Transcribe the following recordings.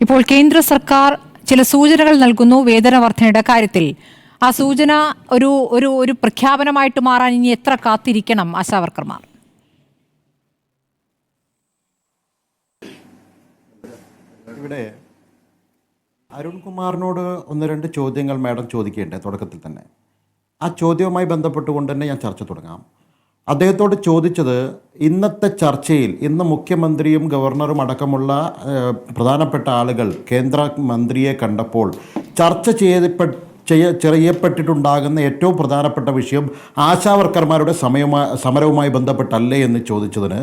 ഇപ്പോൾ കേന്ദ്ര സർക്കാർ ചില സൂചനകൾ നൽകുന്നു വേതന വർധനയുടെ കാര്യത്തിൽ. ആ സൂചന ഒരു ഒരു ഒരു പ്രഖ്യാപനമായിട്ട് മാറാൻ ഇനി എത്ര കാത്തിരിക്കണം ആശാവർക്കർമാർ? ഇവിടെ അരുൺകുമാറിനോട് ഒന്ന് രണ്ട് ചോദ്യങ്ങൾ മാഡം ചോദിക്കേണ്ടേ തുടക്കത്തിൽ തന്നെ. ആ ചോദ്യവുമായി ബന്ധപ്പെട്ടുകൊണ്ട് തന്നെ ഞാൻ ചർച്ച തുടങ്ങാം. അദ്ദേഹത്തോട് ചോദിച്ചത്, ഇന്നത്തെ ചർച്ചയിൽ ഇന്ന് മുഖ്യമന്ത്രിയും ഗവർണറും അടക്കമുള്ള പ്രധാനപ്പെട്ട ആളുകൾ കേന്ദ്രമന്ത്രിയെ കണ്ടപ്പോൾ ചർച്ച ചെയ്യപ്പെട്ടിട്ടുണ്ടാകുന്ന ഏറ്റവും പ്രധാനപ്പെട്ട വിഷയം ആശാവർക്കർമാരുടെ സമരവുമായി ബന്ധപ്പെട്ടല്ലേ എന്ന് ചോദിച്ചതിന്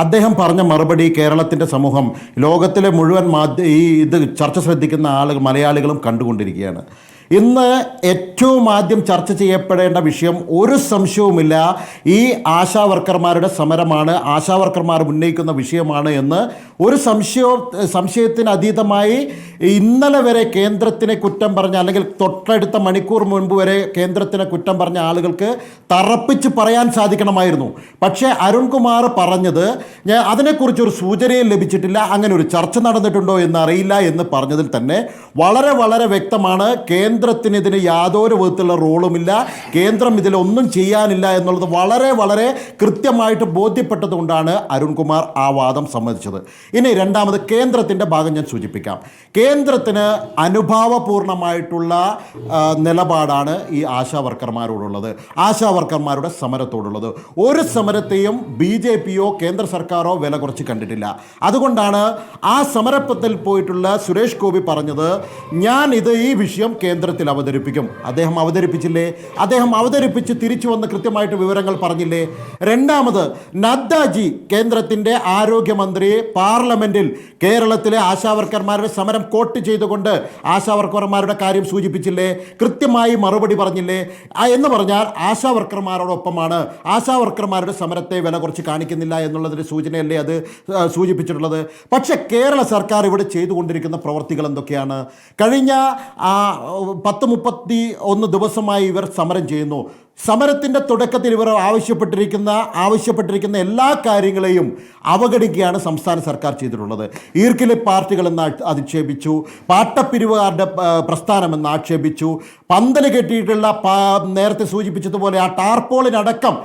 അദ്ദേഹം പറഞ്ഞ മറുപടി കേരളത്തിൻ്റെ സമൂഹം, ലോകത്തിലെ മുഴുവൻ ഇത് ചർച്ച ശ്രദ്ധിക്കുന്ന ആളുകൾ, മലയാളികളും കണ്ടുകൊണ്ടിരിക്കുകയാണ്. ഇന്ന് ഏറ്റവും ആദ്യം ചർച്ച ചെയ്യപ്പെടേണ്ട വിഷയം ഒരു സംശയവുമില്ല, ഈ ആശാവർക്കർമാരുടെ സമരമാണ്, ആശാവർക്കർമാർ ഉന്നയിക്കുന്ന വിഷയമാണ് എന്ന് ഒരു സംശയത്തിന് അതീതമായി ഇന്നലെ വരെ കേന്ദ്രത്തിനെ കുറ്റം പറഞ്ഞ, അല്ലെങ്കിൽ തൊട്ടടുത്ത മണിക്കൂർ മുൻപ് വരെ കേന്ദ്രത്തിനെ കുറ്റം പറഞ്ഞ ആളുകൾക്ക് തറപ്പിച്ച് പറയാൻ സാധിക്കണമായിരുന്നു. പക്ഷേ അരുൺകുമാർ പറഞ്ഞത്, ഞാൻ അതിനെക്കുറിച്ചൊരു സൂചനയും ലഭിച്ചിട്ടില്ല, അങ്ങനെ ഒരു ചർച്ച നടന്നിട്ടുണ്ടോ എന്നറിയില്ല എന്ന് പറഞ്ഞതിൽ തന്നെ വളരെ വളരെ വ്യക്തമാണ്, കേന്ദ്രത്തിന് ഇതിന് യാതൊരു വിധത്തിലുള്ള റോളുമില്ല, കേന്ദ്രം ഇതിലൊന്നും ചെയ്യാനില്ല എന്നുള്ളത് വളരെ വളരെ കൃത്യമായിട്ട് ബോധ്യപ്പെട്ടതുകൊണ്ടാണ് അരുൺകുമാർ ആ വാദം സമ്മതിച്ചത്. ഇനി രണ്ടാമത് കേന്ദ്രത്തിൻ്റെ ഭാഗം ഞാൻ സൂചിപ്പിക്കാം. കേന്ദ്രത്തിന് അനുഭാവപൂർണമായിട്ടുള്ള നിലപാടാണ് ഈ ആശാവർക്കർമാരോടുള്ളത്, ആശാവർക്കർമാരുടെ സമരത്തോടുള്ളത്. ഒരു സമരത്തെയും BJPയോ കേന്ദ്ര സർക്കാരോ വില കുറച്ച് കണ്ടിട്ടില്ല. അതുകൊണ്ടാണ് ആ സമരപ്പത്തിൽ പോയിട്ടുള്ള സുരേഷ് ഗോപി പറഞ്ഞത്, ഞാൻ ഈ വിഷയം കേന്ദ്രത്തിൽ അവതരിപ്പിക്കും. അദ്ദേഹം അവതരിപ്പിച്ചില്ലേ? അദ്ദേഹം അവതരിപ്പിച്ച് തിരിച്ചു വന്ന് കൃത്യമായിട്ട് വിവരങ്ങൾ പറഞ്ഞില്ലേ? രണ്ടാമത് നദ്ദാജി, കേന്ദ്രത്തിൻ്റെ ആരോഗ്യമന്ത്രി, പാർലമെൻറ്റിൽ കേരളത്തിലെ ആശാവർക്കർമാരുടെ സമരം കോട്ട് ചെയ്തുകൊണ്ട് ആശാവർക്കർമാരുടെ കാര്യം സൂചിപ്പിച്ചില്ലേ? കൃത്യമായി മറുപടി പറഞ്ഞില്ലേ? എന്ന് പറഞ്ഞാൽ ആശാവർക്കർമാരോടൊപ്പമാണ്, ആശാവർക്കർമാരുടെ സമരത്തെ വില കുറച്ച് കാണിക്കുന്നില്ല എന്നുള്ളതിൻ്റെ സൂചനയല്ലേ അത് സൂചിപ്പിച്ചിട്ടുള്ളത്? പക്ഷേ കേരള സർക്കാർ ഇവിടെ ചെയ്തുകൊണ്ടിരിക്കുന്ന പ്രവർത്തികൾ എന്തൊക്കെയാണ്? കഴിഞ്ഞ 10-31 ദിവസമായി ഇവർ സമരം ചെയ്യുന്നു. സമരത്തിൻ്റെ തുടക്കത്തിൽ ഇവർ ആവശ്യപ്പെട്ടിരിക്കുന്ന എല്ലാ കാര്യങ്ങളെയും അവഗണിക്കുകയാണ് സംസ്ഥാന സർക്കാർ ചെയ്തിട്ടുള്ളത്. ഈർക്കിലെ പാർട്ടികളെന്ന് അധിക്ഷേപിച്ചു, പാട്ടപ്പിരിവുകാരുടെ പ്രസ്ഥാനമെന്ന് ആക്ഷേപിച്ചു, പന്തൽ കെട്ടിയിട്ടുള്ള നേരത്തെ സൂചിപ്പിച്ചതുപോലെ ആ ടാർപോളിനടക്കം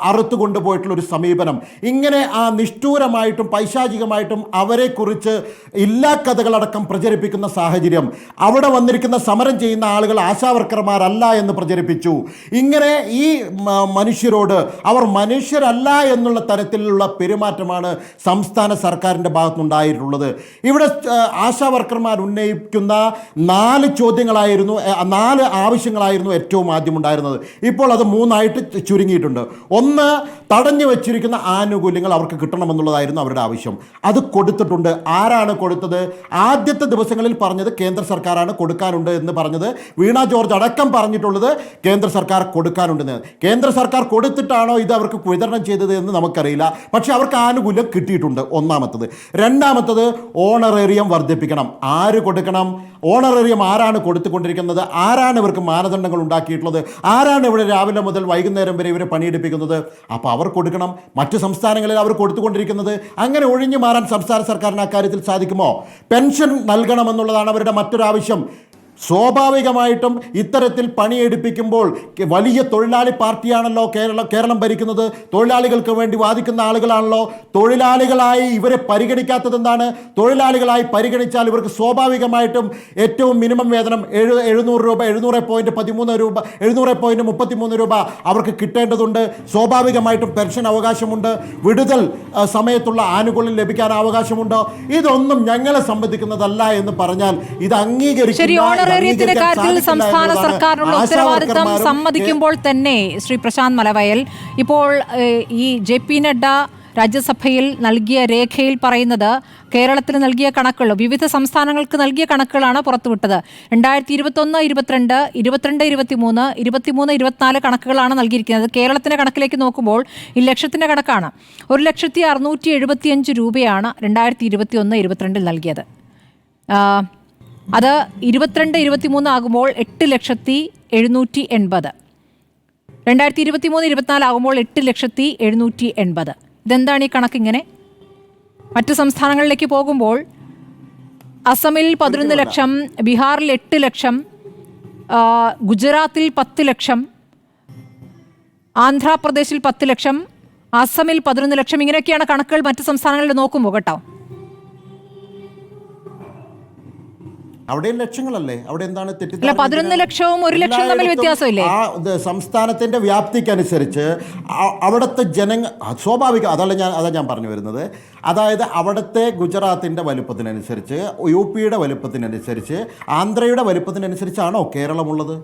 അറുത്തു കൊണ്ടുപോയിട്ടുള്ളൊരു സമീപനം, ഇങ്ങനെ നിഷ്ഠൂരമായിട്ടും പൈശാചികമായിട്ടും അവരെക്കുറിച്ച് ഇല്ലാ കഥകളടക്കം പ്രചരിപ്പിക്കുന്ന സാഹചര്യം, അവിടെ വന്നിരിക്കുന്ന സമരം ചെയ്യുന്ന ആളുകൾ ആശാവർക്കർമാരല്ല എന്ന് പ്രചരിപ്പിച്ചു. ഇങ്ങനെ ഈ മനുഷ്യരോട് അവർ മനുഷ്യരല്ല എന്നുള്ള തരത്തിലുള്ള പെരുമാറ്റമാണ് സംസ്ഥാന സർക്കാരിൻ്റെ ഭാഗത്തുനിന്നുണ്ടായിട്ടുള്ളത്. ഇവിടെ ആശാവർക്കർമാർ ഉന്നയിക്കുന്ന 4 ചോദ്യങ്ങളായിരുന്നു, 4 ആവശ്യങ്ങളായിരുന്നു ഏറ്റവും ആദ്യം ഉണ്ടായിരുന്നത്. ഇപ്പോൾ അത് 3 ആയിട്ട് ചുരുങ്ങിയിട്ടുണ്ട്. ഒന്ന്, തടഞ്ഞു വെച്ചിരിക്കുന്ന ആനുകൂല്യങ്ങൾ അവർക്ക് കിട്ടണമെന്നുള്ളതായിരുന്നു അവരുടെ ആവശ്യം. അത് കൊടുത്തിട്ടുണ്ട്. ആരാണ് കൊടുത്തത്? ആദ്യത്തെ ദിവസങ്ങളിൽ പറഞ്ഞത് കേന്ദ്ര സർക്കാരാണ് കൊടുക്കാനുണ്ട് എന്ന് പറഞ്ഞത്. വീണ ജോർജ് അടക്കം പറഞ്ഞിട്ടുള്ളത് കേന്ദ്ര സർക്കാർ കൊടുക്കാനുണ്ടെന്ന്. കേന്ദ്ര സർക്കാർ കൊടുത്തിട്ടാണോ ഇത് അവർക്ക് വിതരണം ചെയ്തത് എന്ന് നമുക്കറിയില്ല. പക്ഷേ അവർക്ക് ആനുകൂല്യം കിട്ടിയിട്ടുണ്ട്, ഒന്നാമത്തത്. രണ്ടാമത്തത്, ഓണറേറിയം വർദ്ധിപ്പിക്കണം. ആര് കൊടുക്കണം? ഓണറേറിയം ആരാണ് കൊടുത്തുകൊണ്ടിരിക്കുന്നത്? ആരാണ് ഇവർക്ക് മാനദണ്ഡങ്ങൾ ഉണ്ടാക്കിയിട്ടുള്ളത്? ആരാണ് ഇവിടെ രാവിലെ മുതൽ വൈകുന്നേരം വരെ ഇവരെ പണിയെടുപ്പിക്കുന്നത്? അപ്പോൾ അവർ കൊടുക്കണം. മറ്റ് സംസ്ഥാനങ്ങളിൽ അവർ കൊടുത്തുകൊണ്ടിരിക്കുന്നത്. അങ്ങനെ ഒഴിഞ്ഞു മാറാൻ സംസ്ഥാന സർക്കാരിന് അക്കാര്യത്തിൽ സാധിക്കുമോ? പെൻഷൻ നൽകണമെന്നുള്ളതാണ് അവരുടെ മറ്റൊരാവശ്യം. സ്വാഭാവികമായിട്ടും ഇത്തരത്തിൽ പണിയെടുപ്പിക്കുമ്പോൾ വലിയ തൊഴിലാളി പാർട്ടിയാണല്ലോ കേരളം ഭരിക്കുന്നത്, തൊഴിലാളികൾക്ക് വേണ്ടി വാദിക്കുന്ന ആളുകളാണല്ലോ. തൊഴിലാളികളായി ഇവരെ പരിഗണിക്കാത്തത് എന്താണ്? തൊഴിലാളികളായി പരിഗണിച്ചാൽ ഇവർക്ക് സ്വാഭാവികമായിട്ടും ഏറ്റവും മിനിമം വേതനം 700 രൂപ, 700.13 രൂപ, 700.33 രൂപ അവർക്ക് കിട്ടേണ്ടതുണ്ട്. സ്വാഭാവികമായിട്ടും പെൻഷൻ അവകാശമുണ്ട്, വിടുതൽ സമയത്തുള്ള ആനുകൂല്യം ലഭിക്കാൻ അവകാശമുണ്ട്. ഇതൊന്നും ഞങ്ങളെ സംബന്ധിക്കുന്നതല്ല എന്ന് പറഞ്ഞാൽ ഇത് അംഗീകരിക്കും. ഓണറേറിയത്തിന്റെ കാര്യത്തിൽ സംസ്ഥാന സർക്കാരിനുള്ള ഉത്തരവാദിത്തം സമ്മതിക്കുമ്പോൾ തന്നെ ശ്രീ പ്രശാന്ത് മലവയൽ, ഇപ്പോൾ ഈ JP നഡ്ഡ രാജ്യസഭയിൽ നൽകിയ രേഖയിൽ പറയുന്നത്, കേരളത്തിന് നൽകിയ കണക്കുകൾ, വിവിധ സംസ്ഥാനങ്ങൾക്ക് നൽകിയ കണക്കുകളാണ് പുറത്തുവിട്ടത്. 2021-22, 22-23, 23-24 കണക്കുകളാണ് നൽകിയിരിക്കുന്നത്. കേരളത്തിൻ്റെ കണക്കിലേക്ക് നോക്കുമ്പോൾ ഈ ലക്ഷത്തിൻ്റെ കണക്കാണ്. 1,675 രൂപയാണ് 2021-22 നൽകിയത്. അത് 22-23 ആകുമ്പോൾ 8,780,000. 2023-24 ആകുമ്പോൾ 8,780,000. ഇതെന്താണ് ഈ കണക്കിങ്ങനെ? മറ്റ് സംസ്ഥാനങ്ങളിലേക്ക് പോകുമ്പോൾ അസമിൽ 11 ലക്ഷം, ബീഹാറിൽ 8 ലക്ഷം, ഗുജറാത്തിൽ 10 ലക്ഷം, ആന്ധ്രാപ്രദേശിൽ 10 ലക്ഷം, അസമിൽ 11 ലക്ഷം. ഇങ്ങനെയൊക്കെയാണ് കണക്കുകൾ മറ്റ് സംസ്ഥാനങ്ങളിൽ നോക്കുമ്പോൾ കേട്ടോ. അവിടെയും ലക്ഷങ്ങളല്ലേ, അവിടെ എന്താണ് അല്ല, 11 ലക്ഷവും 1 ലക്ഷം തമ്മിൽ വ്യത്യാസമില്ലേ? ആ സംസ്ഥാനത്തിന്റെ വ്യാപ്തിക്കനുസരിച്ച് അവിടുത്തെ സ്വാഭാവിക അതാ ഞാൻ പറഞ്ഞു വരുന്നത്. അതായത് അവിടുത്തെ ഗുജറാത്തിൻ്റെ വലുപ്പത്തിനനുസരിച്ച്, UP-യുടെ വലുപ്പത്തിനനുസരിച്ച്, ആന്ധ്രയുടെ വലുപ്പത്തിനനുസരിച്ചാണോ കേരളമുള്ളത്?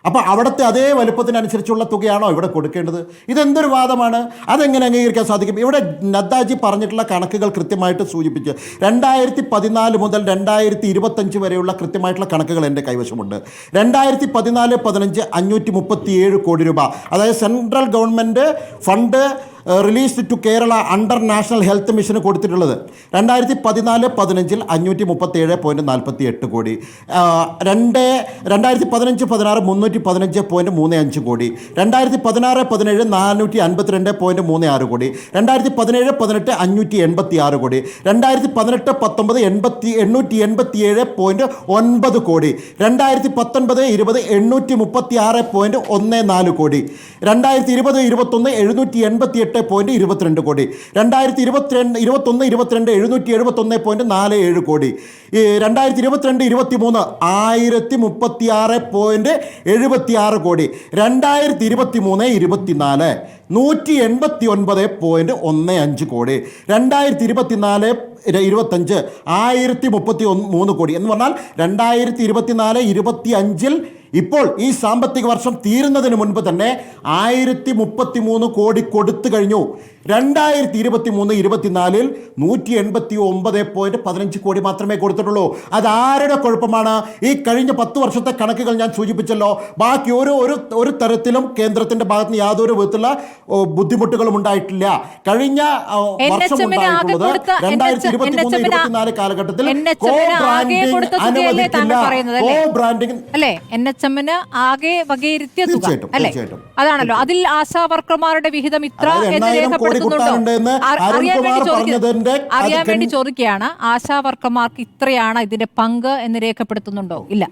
അപ്പോൾ അവിടുത്തെ അതേ വലുപ്പത്തിനനുസരിച്ചുള്ള തുകയാണോ ഇവിടെ കൊടുക്കേണ്ടത്? ഇതെന്തൊരു വാദമാണ്? അതെങ്ങനെ അംഗീകരിക്കാൻ സാധിക്കും? ഇവിടെ നദ്ദാജി പറഞ്ഞിട്ടുള്ള കണക്കുകൾ കൃത്യമായിട്ട് സൂചിപ്പിച്ച് 2014 മുതൽ 2025 വരെയുള്ള കൃത്യമായിട്ടുള്ള കണക്കുകൾ എൻ്റെ കൈവശമുണ്ട്. 2014-15 537 കോടി രൂപ, അതായത് central government fund released to Kerala under national health മിഷന് കൊടുത്തിട്ടുള്ളത്. 2014-15 537.48 കോടി, 2015-16 315.35 കോടി, 2016-17 452.36 കോടി, 2017-18 586 കോടി, 2018-19 887.9 കോടി, 2019-20 836.14 കോടി, 2020-21 788.22 കോടി, 2021-22 771.47 കോടി, 2022-23 1036.76 കോടി, 2023-24 189.15 കോടി, 2024-25 1033 കോടി. എന്ന് പറഞ്ഞാൽ 2024-25 ഇപ്പോൾ ഈ സാമ്പത്തിക വർഷം തീരുന്നതിന് മുൻപ് തന്നെ 1033 കോടി കൊടുത്തു കഴിഞ്ഞു. 2023-24 189.15 കോടി മാത്രമേ കൊടുത്തിട്ടുള്ളൂ. അതാരുടെ കുഴപ്പമാണ്? ഈ കഴിഞ്ഞ 10 വർഷത്തെ കണക്കുകൾ ഞാൻ സൂചിപ്പിച്ചല്ലോ. ബാക്കി ഒരു തരത്തിലും കേന്ദ്രത്തിന്റെ ഭാഗത്ത് നിന്ന് യാതൊരു വിധത്തിലുള്ള ബുദ്ധിമുട്ടുകളും ഉണ്ടായിട്ടില്ല. കഴിഞ്ഞ വർഷം ഉണ്ടായിട്ടുള്ളത് 2023-24 കാലഘട്ടത്തിൽ ആകെ വകയിരുത്തിയ തുക അല്ലേ? അതാണല്ലോ. അതിൽ ആശാ വർക്കർമാരുടെ വിഹിതം ഇത്ര എന്ന് രേഖപ്പെടുത്തുന്നുണ്ടോ? അറിയാൻ വേണ്ടി ചോദിക്കുകയാണ്. ആശാ വർക്കർമാർക്ക് ഇത്രയാണ് ഇതിന്റെ പങ്ക് എന്ന് രേഖപ്പെടുത്തുന്നുണ്ടോ? ഇല്ല.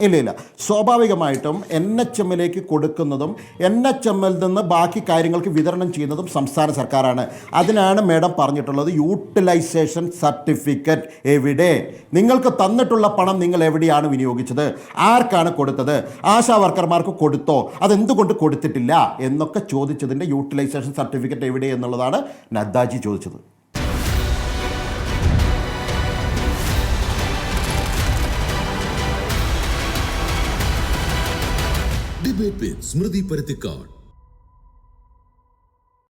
ഇല്ല. സ്വാഭാവികമായിട്ടും NHM-ലേക്ക് കൊടുക്കുന്നതും NHM-ൽ നിന്ന് ബാക്കി കാര്യങ്ങൾക്ക് വിതരണം ചെയ്യുന്നതും സംസ്ഥാന സർക്കാരാണ്. അതിനാണ് മേഡം പറഞ്ഞിട്ടുള്ളത് യൂട്ടിലൈസേഷൻ സർട്ടിഫിക്കറ്റ് എവിടെ? നിങ്ങൾക്ക് തന്നിട്ടുള്ള പണം നിങ്ങൾ എവിടെയാണ് വിനിയോഗിച്ചത്? ആർക്കാണ് കൊടുത്തത്? ആശാ വർക്കർമാർക്ക് കൊടുത്തോ? അതെന്തുകൊണ്ട് കൊടുത്തിട്ടില്ല എന്നൊക്കെ ചോദിച്ചതിൻ്റെ യൂട്ടിലൈസേഷൻ സർട്ടിഫിക്കറ്റ് എവിടെ എന്നുള്ളതാണ് നദ്ദാജി ചോദിച്ചത്. ഡിബേറ്റ് വിത്ത് സ്മൃതി പരുത്തിക്കാട്.